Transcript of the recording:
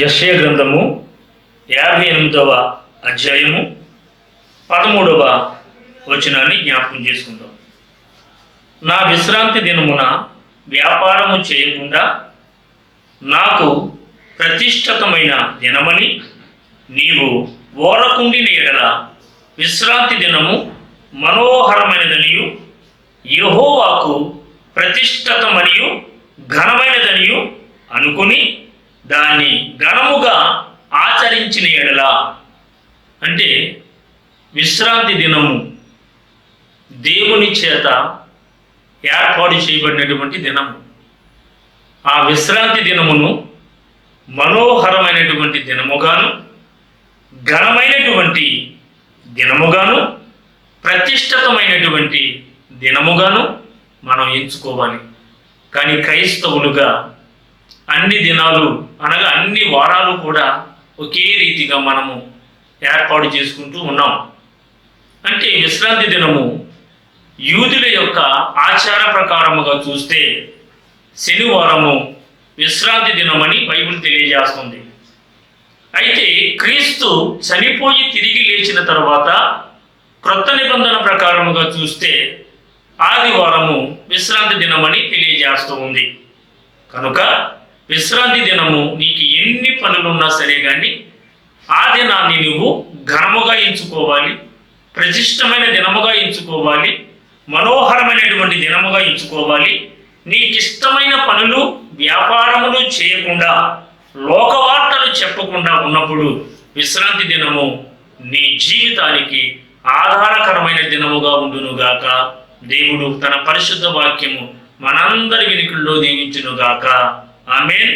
యెషయా గ్రంథము 58వ అధ్యాయము 13వ వచనాన్ని జ్ఞాపకం చేసుకుందాం. నా విశ్రాంతి దినమున వ్యాపారము చేయకుండా నాకు ప్రతిష్ఠితమైన దినమని నీవు ఓరకుండిన ఎడల విశ్రాంతి దినము మనోహరమైనదనియు యెహోవాకు ప్రతిష్ఠితమనియు ఘనమైనదనియు అనుకుని దాన్ని ఘనముగా ఆచరించిన ఎడల, అంటే విశ్రాంతి దినము దేవుని చేత ఏర్పాటు చేయబడినటువంటి దినము. ఆ విశ్రాంతి దినమును మనోహరమైనటువంటి దినముగాను, ఘనమైనటువంటి దినముగాను, ప్రతిష్ఠితమైనటువంటి దినముగాను మనం ఎంచుకోవాలి. కానీ క్రైస్తవులుగా అన్ని దినాలు అనగా అన్ని వారాలు కూడా ఒకే రీతిగా మనము ఏర్పాటు చేసుకుంటూ ఉన్నాం. అంటే విశ్రాంతి దినము యూదుల యొక్క ఆచార ప్రకారముగా చూస్తే శనివారము విశ్రాంతి దినమని బైబిల్ తెలియజేస్తుంది. అయితే క్రీస్తు చనిపోయి తిరిగి లేచిన తర్వాత క్రొత్త నిబంధన ప్రకారముగా చూస్తే ఆదివారము విశ్రాంతి దినమని తెలియజేస్తూ ఉంది. కనుక విశ్రాంతి దినము నీకు ఎన్ని పనులున్నా సరే కానీ ఆ దినాన్ని నువ్వు ఘనముగా ఎంచుకోవాలి, ప్రతిష్టమైన దినముగా ఎంచుకోవాలి, మనోహరమైనటువంటి దినముగా ఎంచుకోవాలి. నీకు ఇష్టమైన పనులు వ్యాపారములు చేయకుండా, లోకవార్తలు చెప్పకుండా ఉన్నప్పుడు విశ్రాంతి దినము నీ జీవితానికి ఆధారకరమైన దినముగా ఉండునుగాక. దేవుడు తన పరిశుద్ధ వాక్యము మనందరి వినికిల్లో దీవించునుగాక. ఆమేన్.